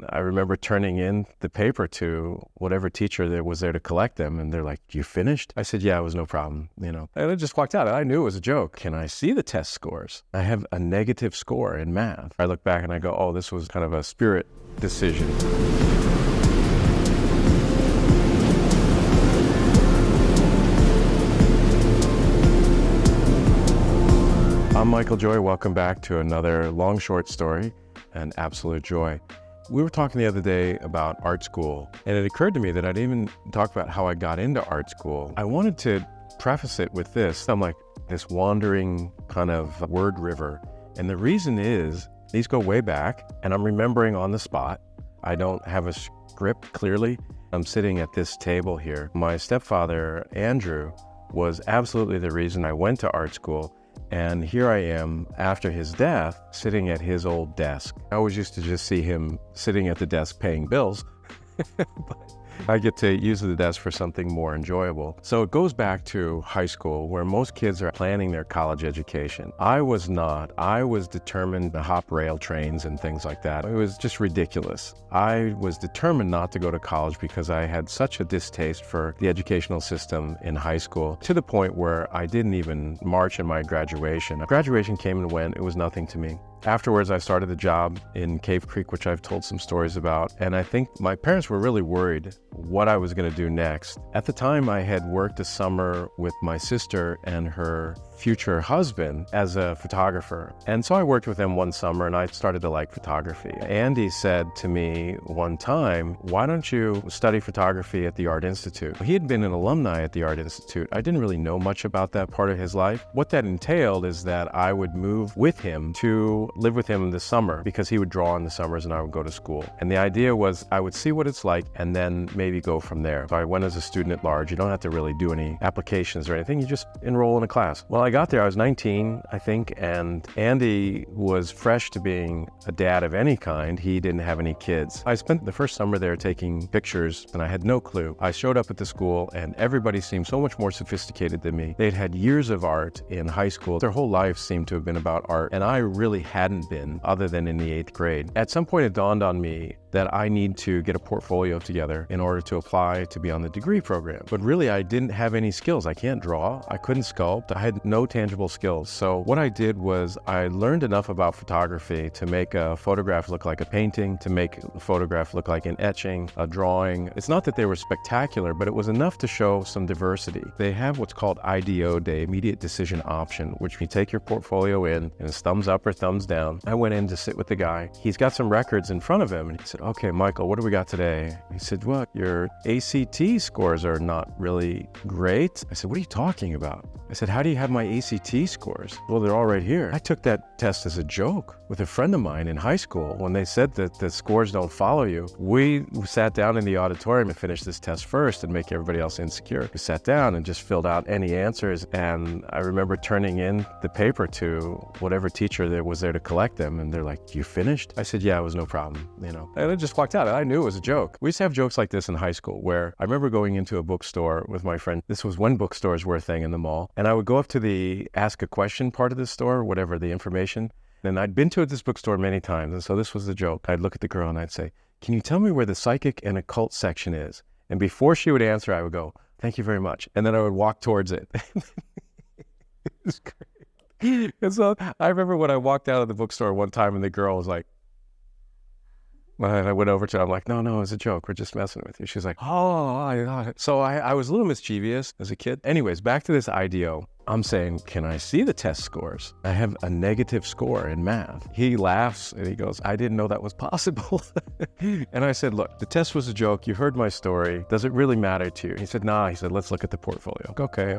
I remember turning in the paper to whatever teacher that was there to collect them, and they're like, "You finished?" I said, "Yeah, it was no problem," And I just walked out. I knew it was a joke. Can I see the test scores? I have a negative score in math. I look back and I go, oh, this was kind of a spirit decision. I'm Michael Joy. Welcome back to another long short story, An Absolute Joy. We were talking the other day about art school, and it occurred to me that I didn't even talk about how I got into art school. I wanted to preface it with this. I'm like this wandering kind of word river. And the reason is, these go way back, and I'm remembering on the spot. I don't have a script clearly. I'm sitting at this table here. My stepfather, Andrew, was absolutely the reason I went to art school. And here I am, after his death, sitting at his old desk. I always used to just see him sitting at the desk paying bills, but I get to use the desk for something more enjoyable. So it goes back to high school, where most kids are planning their college education. I was not. I was determined to hop rail trains and things like that. It was just ridiculous. I was determined not to go to college because I had such a distaste for the educational system in high school, to the point where I didn't even march in my graduation. Graduation came and went. It was nothing to me. Afterwards, I started a job in Cave Creek, which I've told some stories about. And I think my parents were really worried what I was going to do next. At the time, I had worked a summer with my sister and her future husband as a photographer. And so I worked with them one summer, and I started to like photography. Andy said to me one time, "Why don't you study photography at the Art Institute?" He had been an alumni at the Art Institute. I didn't really know much about that part of his life. What that entailed is that I would move with him to live with him in the summer, because he would draw in the summers and I would go to school. And the idea was I would see what it's like and then maybe go from there. So I went as a student at large. You don't have to really do any applications or anything. You just enroll in a class. Well, I got there, I was 19, I think, and Andy was fresh to being a dad of any kind. He didn't have any kids. I spent the first summer there taking pictures, and I had no clue. I showed up at the school, and everybody seemed so much more sophisticated than me. They'd had years of art in high school. Their whole life seemed to have been about art, and I really hadn't been, other than in the 8th grade. At some point, it dawned on me that I need to get a portfolio together in order to apply to be on the degree program. But really, I didn't have any skills. I can't draw. I couldn't sculpt. I had no tangible skills. So what I did was I learned enough about photography to make a photograph look like a painting, to make a photograph look like an etching, a drawing. It's not that they were spectacular, but it was enough to show some diversity. They have what's called IDO Day, Immediate Decision Option, which you take your portfolio in, and it's thumbs up or thumbs down. I went in to sit with the guy. He's got some records in front of him, and he said, "Okay, Michael, what do we got today?" He said, "What? Your ACT scores are not really great." I said, "What are you talking about?" I said, "How do you have my ACT scores?" "Well, they're all right here." I took that test as a joke with a friend of mine in high school. When they said that the scores don't follow you, we sat down in the auditorium and finished this test first and make everybody else insecure. We sat down and just filled out any answers. And I remember turning in the paper to whatever teacher that was there to collect them. And they're like, "You finished?" I said, "Yeah, it was no problem." And I just walked out. I knew it was a joke. We used to have jokes like this in high school, where I remember going into a bookstore with my friend. This was when bookstores were a thing in the mall. And I would go up to the ask a question part of the store, whatever the information. And I'd been to this bookstore many times. And so this was the joke. I'd look at the girl and I'd say, "Can you tell me where the psychic and occult section is?" And before she would answer, I would go, "Thank you very much." And then I would walk towards it. It was great. And so I remember when I walked out of the bookstore one time and the girl was like, and I went over to her, I'm like, no, it's a joke. We're just messing with you. She's like, "Oh, I got it." So I was a little mischievous as a kid. Anyways, back to this IDO. I'm saying, "Can I see the test scores? I have a negative score in math." He laughs and he goes, "I didn't know that was possible." And I said, "Look, the test was a joke. You heard my story. Does it really matter to you?" He said, "Nah." He said, "Let's look at the portfolio." Okay.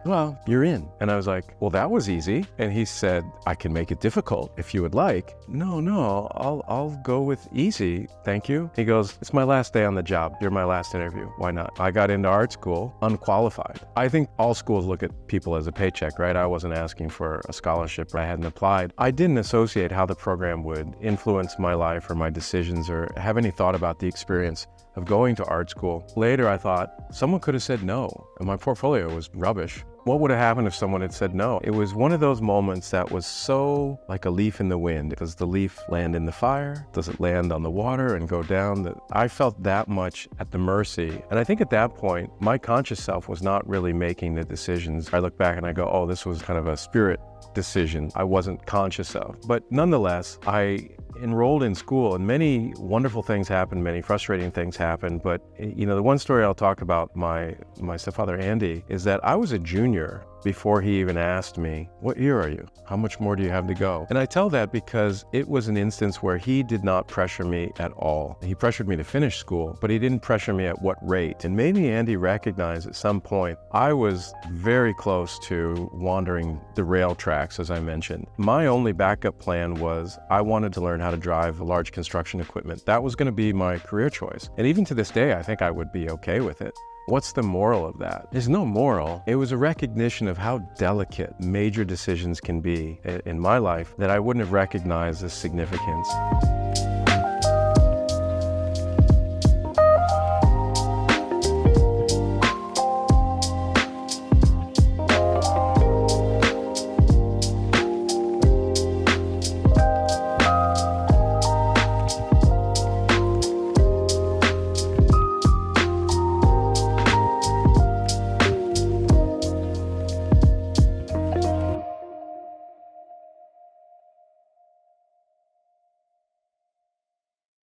"Well, you're in." And I was like, "Well, that was easy." And he said, "I can make it difficult if you would like." No, I'll go with easy. Thank you. He goes, "It's my last day on the job. You're my last interview. Why not?" I got into art school unqualified. I think all schools look at people as a paycheck, right? I wasn't asking for a scholarship. I hadn't applied. I didn't associate how the program would influence my life or my decisions, or have any thought about the experience of going to art school. Later, I thought someone could have said no, and my portfolio was rubbish. What would have happened if someone had said no? It was one of those moments that was so like a leaf in the wind. Does the leaf land in the fire? Does it land on the water and go down? I felt that much at the mercy. And I think at that point, my conscious self was not really making the decisions. I look back and I go, oh, this was kind of a spirit decision I wasn't conscious of. But nonetheless, I enrolled in school and many wonderful things happened, many frustrating things happened. But the one story I'll talk about my stepfather Andy is that I was a junior before he even asked me, what year are you? How much more do you have to go? And I tell that because it was an instance where he did not pressure me at all. He pressured me to finish school, but he didn't pressure me at what rate. And maybe Andy recognized at some point I was very close to wandering the rail tracks, as I mentioned. My only backup plan was I wanted to learn how to drive large construction equipment. That was going to be my career choice. And even to this day, I think I would be okay with it. What's the moral of that? There's no moral. It was a recognition of how delicate major decisions can be in my life that I wouldn't have recognized as significance.